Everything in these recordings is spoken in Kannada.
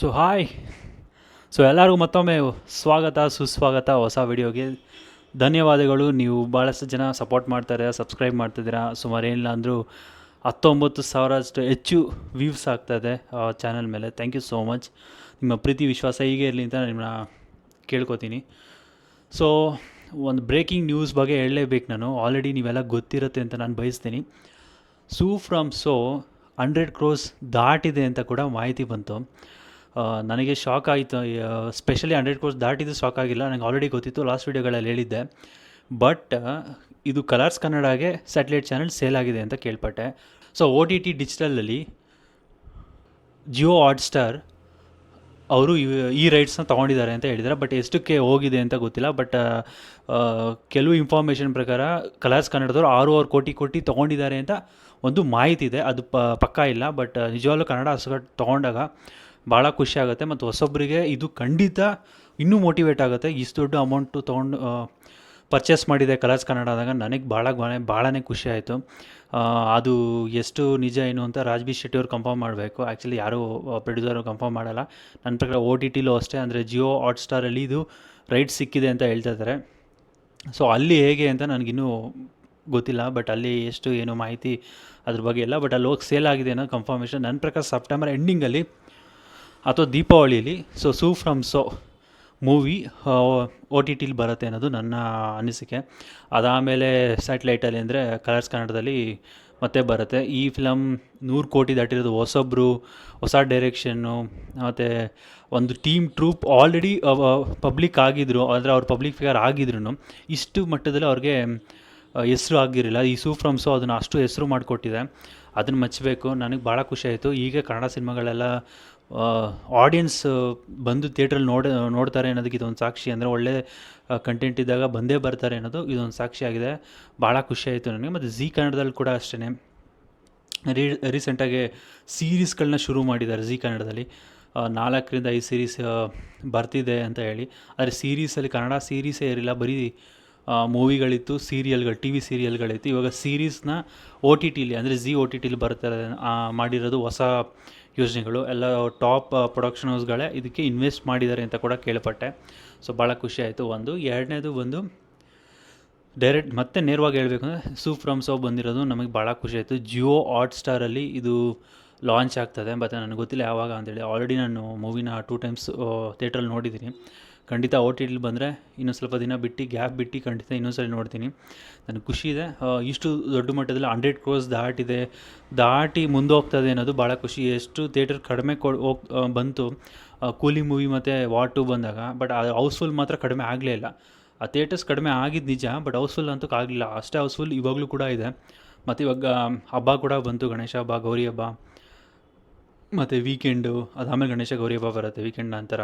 ಹಾಯ್. ಎಲ್ಲರಿಗೂ ಮತ್ತೊಮ್ಮೆ ಸ್ವಾಗತ ಸುಸ್ವಾಗತ ಹೊಸ ವಿಡಿಯೋಗೆ. ಧನ್ಯವಾದಗಳು. ನೀವು ಭಾಳಷ್ಟು ಜನ ಸಪೋರ್ಟ್ ಮಾಡ್ತಾರೆ, ಸಬ್ಸ್ಕ್ರೈಬ್ ಮಾಡ್ತಿದ್ದೀರಾ. ಸುಮಾರು ಏನಿಲ್ಲ ಅಂದರೂ 19,000 ಹೆಚ್ಚು ವ್ಯೂವ್ಸ್ ಆಗ್ತಾಯಿದೆ ಚಾನಲ್ ಮೇಲೆ. Thank you so much. ನಿಮ್ಮ ಪ್ರೀತಿ ವಿಶ್ವಾಸ ಹೀಗೆ ಇರಲಿ ಅಂತ ನಿಮ್ಮನ್ನ ಕೇಳ್ಕೊತೀನಿ. ಸೊ ಒಂದು ಬ್ರೇಕಿಂಗ್ ನ್ಯೂಸ್ ಬಗ್ಗೆ ಹೇಳಲೇಬೇಕು. ನಾನು ಆಲ್ರೆಡಿ ನೀವೆಲ್ಲ ಗೊತ್ತಿರುತ್ತೆ ಅಂತ ನಾನು ಬಯಸ್ತೀನಿ. ಸೂ ಫ್ರಮ್ ಸೋ 100 crores ದಾಟಿದೆ ಅಂತ ಕೂಡ ಮಾಹಿತಿ ಬಂತು. ನನಗೆ ಶಾಕ್ ಆಯಿತು. ಸ್ಪೆಷಲಿ 100 crores ದಾಟಿದ್ದು ಶಾಕ್ ಆಗಿಲ್ಲ, ನನಗೆ ಆಲ್ರೆಡಿ ಗೊತ್ತಿತ್ತು, ಲಾಸ್ಟ್ ವೀಡಿಯೋಗಳಲ್ಲಿ ಹೇಳಿದ್ದೆ. ಬಟ್ ಇದು ಕಲರ್ಸ್ ಕನ್ನಡಗೆ ಸ್ಯಾಟಲೈಟ್ ಚಾನಲ್ ಸೇಲ್ ಆಗಿದೆ ಅಂತ ಕೇಳ್ಪಟ್ಟೆ. ಸೊ OTT ಡಿಜಿಟಲಲ್ಲಿ ಜಿಯೋ ಹಾಟ್ಸ್ಟಾರ್ ಅವರು ಈ ರೈಟ್ಸ್ನ ತೊಗೊಂಡಿದ್ದಾರೆ ಅಂತ ಹೇಳಿದ್ದಾರೆ. ಬಟ್ ಎಷ್ಟಕ್ಕೆ ಹೋಗಿದೆ ಅಂತ ಗೊತ್ತಿಲ್ಲ. ಬಟ್ ಕೆಲವು ಇನ್ಫಾರ್ಮೇಷನ್ ಪ್ರಕಾರ ಕಲರ್ಸ್ ಕನ್ನಡದವ್ರು 6.5 ಕೋಟಿ ತೊಗೊಂಡಿದ್ದಾರೆ ಅಂತ ಒಂದು ಮಾಹಿತಿ ಇದೆ. ಅದು ಪಕ್ಕಾ ಇಲ್ಲ. ಬಟ್ ನಿಜವಾಗ್ಲೂ ಕನ್ನಡ ಅಸಗಟ್ಟು ತೊಗೊಂಡಾಗ ಭಾಳ ಖುಷಿ ಆಗುತ್ತೆ. ಮತ್ತು ಹೊಸೊಬ್ಬರಿಗೆ ಇದು ಖಂಡಿತ ಇನ್ನೂ ಮೋಟಿವೇಟ್ ಆಗುತ್ತೆ. ಇಷ್ಟು ದೊಡ್ಡ ಅಮೌಂಟು ತೊಗೊಂಡು ಪರ್ಚೇಸ್ ಮಾಡಿದೆ ಕಲರ್ಸ್ ಕನ್ನಡ ಆದಾಗ ನನಗೆ ಭಾಳನೇ ಖುಷಿ ಆಯಿತು. ಅದು ಎಷ್ಟು ನಿಜ ಏನು ಅಂತ ರಾಜ್ಬಿ ಶೆಟ್ಟಿಯವ್ರು ಕನ್ಫರ್ಮ್ ಮಾಡಬೇಕು. ಆ್ಯಕ್ಚುಲಿ ಯಾರೂ ಪ್ರೊಡ್ಯೂಸರು ಕನ್ಫರ್ಮ್ ಮಾಡಲ್ಲ. ನನ್ನ ಪ್ರಕಾರ OTTಲೂ ಅಷ್ಟೇ, ಅಂದರೆ ಜಿಯೋ ಹಾಟ್ಸ್ಟಾರಲ್ಲಿ ಇದು ರೈಟ್ ಸಿಕ್ಕಿದೆ ಅಂತ ಹೇಳ್ತಾ ಇದ್ದಾರೆ. ಸೊ ಅಲ್ಲಿ ಹೇಗೆ ಅಂತ ನನಗಿನ್ನೂ ಗೊತ್ತಿಲ್ಲ. ಬಟ್ ಅಲ್ಲಿ ಎಷ್ಟು ಏನು ಮಾಹಿತಿ ಅದ್ರ ಬಗ್ಗೆ ಇಲ್ಲ. ಬಟ್ ಅಲ್ಲಿ ಹೋಗಿ ಸೇಲ್ ಆಗಿದೆ ಅನ್ನೋ ಕನ್ಫರ್ಮೇಷನ್ ನನ್ನ ಪ್ರಕಾರ ಸೆಪ್ಟೆಂಬರ್ ಎಂಡಿಂಗಲ್ಲಿ ಅಥವಾ ದೀಪಾವಳಿಯಲ್ಲಿ ಸೂ ಫ್ರಮ್ ಸೋ ಮೂವಿ OTTಲಿ ಬರುತ್ತೆ ಅನ್ನೋದು ನನ್ನ ಅನಿಸಿಕೆ. ಅದಾದಮೇಲೆ ಸ್ಯಾಟಲೈಟಲ್ಲಿ ಅಂದರೆ ಕಲರ್ಸ್ ಕನ್ನಡದಲ್ಲಿ ಮತ್ತೆ ಬರುತ್ತೆ. ಈ ಫಿಲಮ್ 100 ಕೋಟಿ ದಾಟಿರೋದು ಹೊಸೊಬ್ಬರು, ಹೊಸ ಡೈರೆಕ್ಷನ್ನು, ಮತ್ತು ಒಂದು ಟ್ರೂಪ್ ಆಲ್ರೆಡಿ ಪಬ್ಲಿಕ್ ಆಗಿದ್ರು, ಅಂದರೆ ಅವ್ರು ಪಬ್ಲಿಕ್ ಫಿಗರ್ ಆಗಿದ್ರು ಇಷ್ಟು ಮಟ್ಟದಲ್ಲಿ ಅವ್ರಿಗೆ ಹೆಸರು ಆಗಿರಲಿಲ್ಲ. ಈ ಸೂ ಫ್ರಮ್ ಸೋ ಅದನ್ನು ಅಷ್ಟು ಹೆಸರು ಮಾಡಿಕೊಟ್ಟಿದೆ. ಅದನ್ನು ಮೆಚ್ಚಬೇಕು. ನನಗೆ ಭಾಳ ಖುಷಿ ಆಯಿತು. ಈಗ ಕನ್ನಡ ಸಿನಿಮಾಗಳೆಲ್ಲ ಆಡಿಯನ್ಸ್ ಬಂದು ಥಿಯೇಟ್ರಲ್ಲಿ ನೋಡ್ತಾರೆ ಅನ್ನೋದಕ್ಕೆ ಇದೊಂದು ಸಾಕ್ಷಿ. ಅಂದರೆ ಒಳ್ಳೆ ಕಂಟೆಂಟ್ ಇದ್ದಾಗ ಬಂದೇ ಬರ್ತಾರೆ ಅನ್ನೋದು ಇದೊಂದು ಸಾಕ್ಷಿ ಆಗಿದೆ. ಭಾಳ ಖುಷಿ ಆಯಿತು ನನಗೆ. ಮತ್ತು ಝೀ ಕನ್ನಡದಲ್ಲಿ ಕೂಡ ಅಷ್ಟೇ ರೀಸೆಂಟಾಗಿ ಸೀರೀಸ್ಗಳನ್ನ ಶುರು ಮಾಡಿದ್ದಾರೆ ಝೀ ಕನ್ನಡದಲ್ಲಿ. 4-5 ಸೀರೀಸ್ ಬರ್ತಿದೆ ಅಂತ ಹೇಳಿ. ಆದರೆ ಸೀರೀಸಲ್ಲಿ ಕನ್ನಡ ಸೀರೀಸೇ ಇರಲಿಲ್ಲ, ಬರೀ ಮೂವಿಗಳಿತ್ತು, TV ಸೀರಿಯಲ್ಗಳಿತ್ತು. ಇವಾಗ ಸೀರೀಸ್ನ OTTಲಿ ಅಂದರೆ ಝೀ OTTಲಿ ಬರ್ತಾರೆ ಮಾಡಿರೋದು ಹೊಸ ಯೋಜನೆಗಳು. ಎಲ್ಲ ಟಾಪ್ ಪ್ರೊಡಕ್ಷನ್ ಹೌಸ್ಗಳೇ ಇದಕ್ಕೆ ಇನ್ವೆಸ್ಟ್ ಮಾಡಿದ್ದಾರೆ ಅಂತ ಕೂಡ ಕೇಳ್ಪಟ್ಟೆ. ಸೊ ಭಾಳ ಖುಷಿ ಆಯಿತು. ಎರಡನೇದು ಡೈರೆಕ್ಟ್ ಮತ್ತೆ ನೇರವಾಗಿ ಹೇಳಬೇಕು ಅಂದರೆ ಸೂ ಫ್ರಮ್ ಸೋ ಬಂದಿರೋದು ನಮಗೆ ಭಾಳ ಖುಷಿ ಆಯಿತು. ಜಿಯೋ ಹಾಟ್ಸ್ಟಾರಲ್ಲಿ ಇದು ಲಾಂಚ್ ಆಗ್ತದೆ. ಮತ್ತು ನನಗೆ ಗೊತ್ತಿಲ್ಲ ಯಾವಾಗ ಅಂತೇಳಿ. ಆಲ್ರೆಡಿ ನಾನು ಮೂವಿನ 2 times ಥಿಯೇಟ್ರಲ್ಲಿ ನೋಡಿದ್ದೀನಿ. ಖಂಡಿತ OTTಲಿ ಬಂದರೆ ಇನ್ನೂ ಸ್ವಲ್ಪ ದಿನ ಗ್ಯಾಪ್ ಬಿಟ್ಟು ಖಂಡಿತ ಇನ್ನೊಂದ್ಸರಿ ನೋಡ್ತೀನಿ. ನನಗೆ ಖುಷಿ ಇದೆ. ಇಷ್ಟು ದೊಡ್ಡ ಮಟ್ಟದಲ್ಲಿ 100 crores ದಾಟಿ ಮುಂದೆ ಹೋಗ್ತದೆ ಅನ್ನೋದು ಭಾಳ ಖುಷಿ. ಎಷ್ಟು ಥಿಯೇಟರ್ ಕಡಿಮೆ ಬಂತು ಕೂಲಿ ಮೂವಿ ಮತ್ತು ವಾರ್ 2 ಬಂದಾಗ. ಬಟ್ ಹೌಸ್ಫುಲ್ ಮಾತ್ರ ಕಡಿಮೆ ಆಗಲೇ ಇಲ್ಲ. ಆ ಥಿಯೇಟರ್ಸ್ ಕಡಿಮೆ ಆಗಿದ್ದು ನಿಜ, ಬಟ್ ಹೌಸ್ಫುಲ್ ಅಂತೂ ಆಗಲಿಲ್ಲ. ಅಷ್ಟೇ ಹೌಸ್ಫುಲ್ ಇವಾಗಲೂ ಕೂಡ ಇದೆ. ಮತ್ತು ಇವಾಗ ಹಬ್ಬ ಕೂಡ ಬಂತು, ಗಣೇಶ ಹಬ್ಬ, ಗೌರಿ ಹಬ್ಬ ಮತ್ತು ವೀಕೆಂಡು. ಅದಾದಮೇಲೆ ಗಣೇಶ ಗೌರಿ ಹಬ್ಬ ಬರುತ್ತೆ ವೀಕೆಂಡ್ ನಂತರ.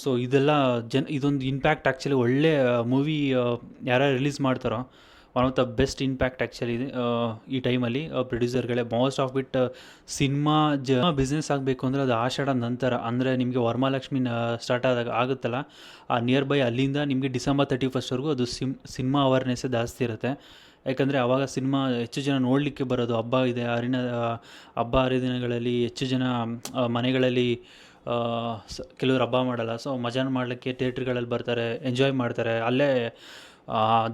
ಸೊ ಇದೆಲ್ಲ ಇದೊಂದು ಇಂಪ್ಯಾಕ್ಟ್ ಆ್ಯಕ್ಚುಲಿ ಒಳ್ಳೆ ಮೂವಿ ಯಾರು ರಿಲೀಸ್ ಮಾಡ್ತಾರೋ one of the best impact actually ಈ ಟೈಮಲ್ಲಿ ಪ್ರೊಡ್ಯೂಸರ್ಗಳೇ. Most of it cinema business ಆಗಬೇಕು ಅಂದರೆ ಅದು ಆಷಾಢ ನಂತರ, ಅಂದರೆ ನಿಮಗೆ ವರಮಹಾಲಕ್ಷ್ಮಿ ಸ್ಟಾರ್ಟ್ ಆಗುತ್ತಲ್ಲ, ಆ ನಿಯರ್ ಬೈ ಅಲ್ಲಿಂದ ನಿಮಗೆ December 31st ಅದು ಸಿನಿಮಾ ಅವೇರ್ನೆಸ್ಸೇ ಜಾಸ್ತಿ ಇರುತ್ತೆ. ಯಾಕಂದರೆ ಆವಾಗ ಸಿನಿಮಾ ಹೆಚ್ಚು ಜನ ನೋಡಲಿಕ್ಕೆ ಬರೋದು. ಹಬ್ಬ ಹರಿದಿನಗಳಲ್ಲಿ ಹೆಚ್ಚು ಜನ ಮನೆಗಳಲ್ಲಿ ಕೆಲವರು ಹಬ್ಬ ಮಾಡಲ್ಲ. ಸೊ ಮಜಾ ಮಾಡಲಿಕ್ಕೆ ಥಿಯೇಟ್ರ್ಗಳಲ್ಲಿ ಬರ್ತಾರೆ, ಎಂಜಾಯ್ ಮಾಡ್ತಾರೆ, ಅಲ್ಲೇ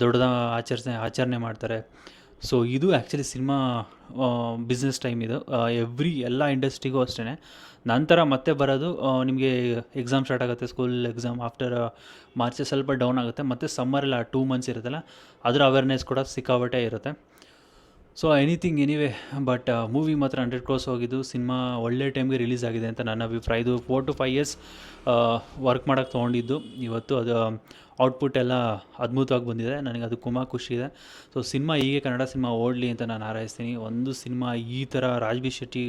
ದೊಡ್ಡದ ಆಚರಣೆ ಮಾಡ್ತಾರೆ. ಸೊ ಇದು ಆ್ಯಕ್ಚುಲಿ ಸಿನಿಮಾ ಬಿಸ್ನೆಸ್ ಟೈಮ್ ಇದು. ಎಲ್ಲ ಇಂಡಸ್ಟ್ರಿಗೂ ಅಷ್ಟೇ. ನಂತರ ಮತ್ತೆ ಬರೋದು ನಿಮಗೆ ಎಕ್ಸಾಮ್ ಸ್ಟಾರ್ಟ್ ಆಗುತ್ತೆ, ಸ್ಕೂಲ್ ಎಕ್ಸಾಮ್. ಆಫ್ಟರ್ ಮಾರ್ಚ್ ಸ್ವಲ್ಪ ಡೌನ್ ಆಗುತ್ತೆ. ಮತ್ತು ಸಮ್ಮರೆಲ್ಲ 2 months ಇರುತ್ತಲ್ಲ, ಅದರ ಅವೇರ್ನೆಸ್ ಕೂಡ ಸಿಕ್ಕಾಪಟ್ಟೆ ಇರುತ್ತೆ. ಸೊ ಎನಿವೆ, ಬಟ್ ಮೂವಿ ಮಾತ್ರ 100 crores ಹೋಗಿದ್ದು. ಸಿನಿಮಾ ಒಳ್ಳೆ ಟೈಮ್ಗೆ ರಿಲೀಸ್ ಆಗಿದೆ ಅಂತ ನನ್ನ ಅಭಿಪ್ರಾಯ. ಇದು 4 to 5 years ವರ್ಕ್ ಮಾಡೋಕ್ಕೆ ತೊಗೊಂಡಿದ್ದು. ಇವತ್ತು ಅದು ಔಟ್ಪುಟ್ ಎಲ್ಲ ಅದ್ಭುತವಾಗಿ ಬಂದಿದೆ. ನನಗೆ ಅದು ಖುಷಿ ಇದೆ. ಸೊ ಸಿನಿಮಾ ಹೀಗೆ ಕನ್ನಡ ಸಿನಿಮಾ ಓಡಲಿ ಅಂತ ನಾನು ಹಾರೈಸ್ತೀನಿ. ಒಂದು ಸಿನಿಮಾ ಈ ಥರ ರಾಜ್ಬಿ ಶೆಟ್ಟಿ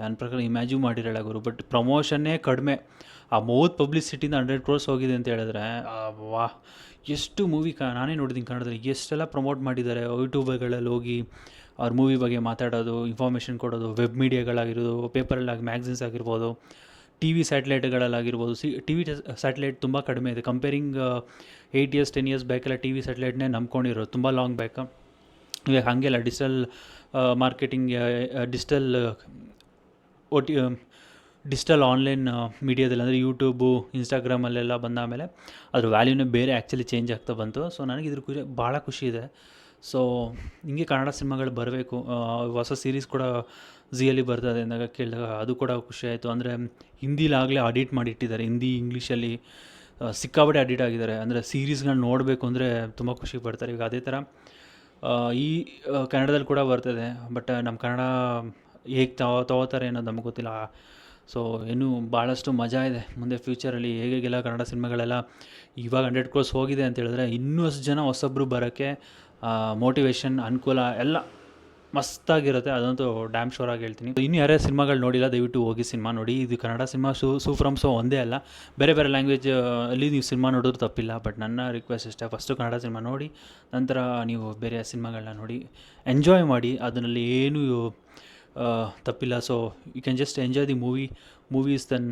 ನನ್ನ ಪ್ರಕಾರ ಇಮ್ಯಾಜಿನ್ ಮಾಡಿರಲ್ಲ ಗುರು. ಬಟ್ ಪ್ರಮೋಷನ್ನೇ ಕಡಿಮೆ, ಆ ಪಬ್ಲಿಸಿಟಿಯಿಂದ 100 crores ಹೋಗಿದೆ ಅಂತ ಹೇಳಿದ್ರೆ ವಾಹ್, ಎಷ್ಟು ಮೂವಿ ನಾನೇ ನೋಡಿದ್ದೀನಿ ಕನ್ನಡದಲ್ಲಿ. ಎಷ್ಟೆಲ್ಲ ಪ್ರಮೋಟ್ ಮಾಡಿದ್ದಾರೆ. ಯೂಟ್ಯೂಬ್ಗಳಲ್ಲಿ ಹೋಗಿ ಅವ್ರ ಮೂವಿ ಬಗ್ಗೆ ಮಾತಾಡೋದು, ಇನ್ಫಾರ್ಮೇಷನ್ ಕೊಡೋದು, ವೆಬ್ ಮೀಡಿಯಾಗಳಾಗಿರ್ಬೋದು, ಪೇಪರಲ್ಲಾಗಿ ಮ್ಯಾಗ್ಝಿನ್ಸ್ ಆಗಿರ್ಬೋದು, TV ಸ್ಯಾಟಲೈಟ್ಗಳಲ್ಲಾಗಿರ್ಬೋದು. TV ಸ್ಯಾಟಲೈಟ್ ತುಂಬ ಕಡಿಮೆ ಇದೆ. ಕಂಪೇರಿಂಗ್ 8 years 10 years ಬ್ಯಾಕೆಲ್ಲ TV ಸ್ಯಾಟಲೈಟ್ನೇ ನಂಬ್ಕೊಂಡಿರೋದು ತುಂಬ ಲಾಂಗ್ ಬ್ಯಾಕ್. ಇವಾಗ ಹಾಗೆಲ್ಲ digital marketing, digital digital online ಮೀಡಿಯಾದಲ್ಲಿ ಅಂದರೆ ಯೂಟ್ಯೂಬು, ಇನ್ಸ್ಟಾಗ್ರಾಮಲ್ಲೆಲ್ಲ ಬಂದಾದಮೇಲೆ ಅದ್ರ ವ್ಯಾಲ್ಯೂನೇ ಬೇರೆ ಆ್ಯಕ್ಚುಲಿ ಚೇಂಜ್ ಆಗ್ತಾ ಬಂತು. ಸೊ ನನಗೆ ಇದ್ರ ಭಾಳ ಖುಷಿ ಇದೆ. ಸೊ ಹಿಂಗೆ ಕನ್ನಡ ಸಿನಿಮಾಗಳು ಬರಬೇಕು. ಹೊಸ ಸೀರೀಸ್ ಕೂಡ ಝಿಯಲ್ಲಿ ಬರ್ತದೆ ಅಂದಾಗ ಕೇಳಿದಾಗ ಅದು ಕೂಡ ಖುಷಿ ಆಯಿತು. ಅಂದರೆ ಹಿಂದಿಲಾಗಲೇ ಆಡಿಟ್ ಮಾಡಿಟ್ಟಿದ್ದಾರೆ, ಹಿಂದಿ ಇಂಗ್ಲೀಷಲ್ಲಿ ಸಿಕ್ಕಾಪಟ್ಟೆ ಅಡಿಟ್ ಆಗಿದ್ದಾರೆ. ಅಂದರೆ ಸೀರೀಸ್ಗಳನ್ನ ನೋಡಬೇಕು ಅಂದರೆ ತುಂಬ ಖುಷಿ ಪಡ್ತಾರೆ. ಈಗ ಅದೇ ಥರ ಈ ಕನ್ನಡದಲ್ಲಿ ಕೂಡ ಬರ್ತದೆ. ಬಟ್ ನಮ್ಮ ಕನ್ನಡ ಹೇಗೆ ತಗೋತಾರೆ ಅನ್ನೋದು ನಮಗೆ ಗೊತ್ತಿಲ್ಲ. ಸೊ ಇನ್ನೂ ಭಾಳಷ್ಟು ಮಜಾ ಇದೆ ಮುಂದೆ ಫ್ಯೂಚರಲ್ಲಿ ಹೇಗೆಲ್ಲ ಕನ್ನಡ ಸಿನಿಮಾಗಳೆಲ್ಲ ಇವಾಗ 100 crores ಹೋಗಿದೆ ಅಂತ ಹೇಳಿದ್ರೆ ಇನ್ನೂ ಅಷ್ಟು ಜನ ಹೊಸೊಬ್ಬರು ಬರೋಕ್ಕೆ ಮೋಟಿವೇಶನ್ ಅನುಕೂಲ ಎಲ್ಲ ಮಸ್ತಾಗಿರುತ್ತೆ. ಅದಂತೂ ಡ್ಯಾಮ್ ಶೋರಾಗಿ ಹೇಳ್ತೀನಿ. ಇನ್ನೂ ಯಾರೇ ಸಿನಿಮಾಗಳು ನೋಡಿಲ್ಲ ದಯವಿಟ್ಟು ಹೋಗಿ ಸಿನಿಮಾ ನೋಡಿ. ಇದು ಕನ್ನಡ ಸಿನಿಮಾ ಫ್ರಮ್ ಸೊ ಒಂದೇ ಅಲ್ಲ, ಬೇರೆ ಬೇರೆ ಲ್ಯಾಂಗ್ವೇಜ್ ಅಲ್ಲಿ ನೀವು ಸಿನಿಮಾ ನೋಡಿದ್ರು ತಪ್ಪಿಲ್ಲ. ಬಟ್ ನನ್ನ ರಿಕ್ವೆಸ್ಟ್ ಇಷ್ಟೇ, ಫಸ್ಟು ಕನ್ನಡ ಸಿನಿಮಾ ನೋಡಿ, ನಂತರ ನೀವು ಬೇರೆ ಸಿನಿಮಾಗಳನ್ನ ನೋಡಿ ಎಂಜಾಯ್ ಮಾಡಿ. ಅದರಲ್ಲಿ ಏನೂ ತಪ್ಪಿಲ್ಲ. So you can just enjoy the movies then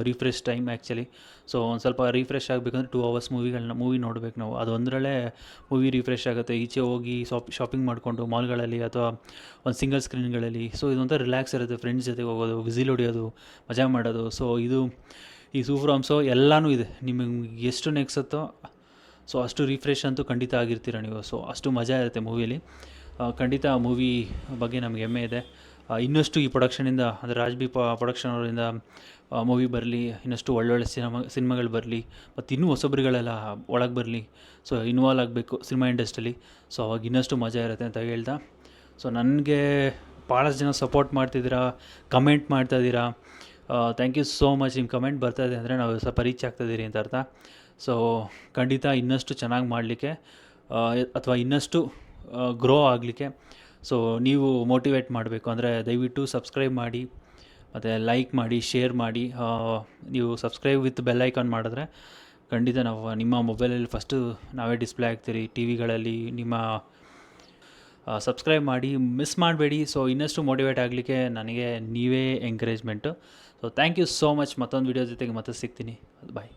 refresh time actually. So ಒಂದು ಸ್ವಲ್ಪ ರಿಫ್ರೆಶ್ ಆಗಬೇಕಂದ್ರೆ 2 hours ಮೂವಿ ನೋಡಬೇಕು ನಾವು. ಅದು ಒಂದರಲ್ಲೇ ಮೂವಿ ರಿಫ್ರೆಶ್ ಆಗುತ್ತೆ. ಈಚೆ ಹೋಗಿ ಶಾಪಿಂಗ್ ಮಾಡಿಕೊಂಡು ಮಾಲ್ಗಳಲ್ಲಿ ಅಥವಾ ಒಂದು ಸಿಂಗಲ್ ಸ್ಕ್ರೀನ್ಗಳಲ್ಲಿ. ಸೊ ಇದೊಂಥರ ರಿಲ್ಯಾಕ್ಸ್ ಇರುತ್ತೆ, ಫ್ರೆಂಡ್ಸ್ ಜೊತೆಗೆ ಹೋಗೋದು, ವಿಸಿಲ್ ಹೊಡಿಯೋದು, ಮಜಾ ಮಾಡೋದು. ಸೊ ಈ ಸೂಫ್ರಾಮ್ಸೋ ಎಲ್ಲನೂ ಇದೆ. ನಿಮಗೆ ಎಷ್ಟು ನೆಕ್ಸುತ್ತೋ ಸೊ ಅಷ್ಟು ರಿಫ್ರೆಶ್ ಅಂತೂ ಖಂಡಿತ ಆಗಿರ್ತೀರ ನೀವು. ಸೊ ಅಷ್ಟು ಮಜಾ ಇರುತ್ತೆ ಮೂವಿಯಲ್ಲಿ. ಖಂಡಿತ ಮೂವಿ ಬಗ್ಗೆ ನಮಗೆ ಹೆಮ್ಮೆ ಇದೆ. ಇನ್ನಷ್ಟು ಈ ಪ್ರೊಡಕ್ಷನಿಂದ ಅಂದರೆ ರಾಜ್ಬಿ ಪ್ರೊಡಕ್ಷನ್ ಅವರಿಂದ ಮೂವಿ ಬರಲಿ, ಇನ್ನಷ್ಟು ಒಳ್ಳೊಳ್ಳೆ ಸಿನಿಮಾಗಳು ಬರಲಿ, ಮತ್ತು ಇನ್ನೂ ಹೊಸಬ್ರುಗಳೆಲ್ಲ ಒಳಗೆ ಬರಲಿ. ಸೊ ಇನ್ವಾಲ್ವ್ ಆಗಬೇಕು ಸಿನಿಮಾ ಇಂಡಸ್ಟ್ರಿಲಿ. ಸೊ ಅವಾಗ ಇನ್ನಷ್ಟು ಮಜಾ ಇರುತ್ತೆ ಅಂತ ಹೇಳ್ತಾ, ಸೊ ನನಗೆ ಭಾಳಷ್ಟು ಜನ ಸಪೋರ್ಟ್ ಮಾಡ್ತಿದ್ದೀರಾ, ಕಮೆಂಟ್ ಮಾಡ್ತಾಯಿದ್ದೀರಾ. Thank you so much. ನಿಮ್ಮ ಕಮೆಂಟ್ ಬರ್ತಾಯಿದೆ ಅಂದರೆ ನಾವು ಸ್ವಲ್ಪ ರೀಚ್ ಆಗ್ತಾಯಿದ್ದೀರಿ ಅಂತ ಅರ್ಥ. ಸೊ ಖಂಡಿತ ಇನ್ನಷ್ಟು ಚೆನ್ನಾಗಿ ಮಾಡಲಿಕ್ಕೆ ಅಥವಾ ಇನ್ನಷ್ಟು ಗ್ರೋ ಆಗಲಿಕ್ಕೆ ಸೊ ನೀವು ಮೋಟಿವೇಟ್ ಮಾಡಬೇಕು ಅಂದರೆ ದಯವಿಟ್ಟು ಸಬ್ಸ್ಕ್ರೈಬ್ ಮಾಡಿ, ಮತ್ತು ಲೈಕ್ ಮಾಡಿ, ಶೇರ್ ಮಾಡಿ. ನೀವು ಸಬ್ಸ್ಕ್ರೈಬ್ ವಿತ್ ಬೆಲ್ ಐಕಾನ್ ಮಾಡಿದ್ರೆ ಖಂಡಿತ ನಾವು ನಿಮ್ಮ ಮೊಬೈಲಲ್ಲಿ ಫಸ್ಟು ನಾವೇ ಡಿಸ್ಪ್ಲೇ ಆಗ್ತೀರಿ ಟಿ ವಿಗಳಲ್ಲಿ. ನಿಮ್ಮ ಸಬ್ಸ್ಕ್ರೈಬ್ ಮಾಡಿ, ಮಿಸ್ ಮಾಡಬೇಡಿ. ಸೊ ಇನ್ನಷ್ಟು ಮೋಟಿವೇಟ್ ಆಗಲಿಕ್ಕೆ ನನಗೆ ನೀವೇ encouragement. So thank you so much. ಮತ್ತೊಂದು ವೀಡಿಯೋ ಜೊತೆಗೆ ಮತ್ತೆ ಸಿಗ್ತೀನಿ. ಬಾಯ್.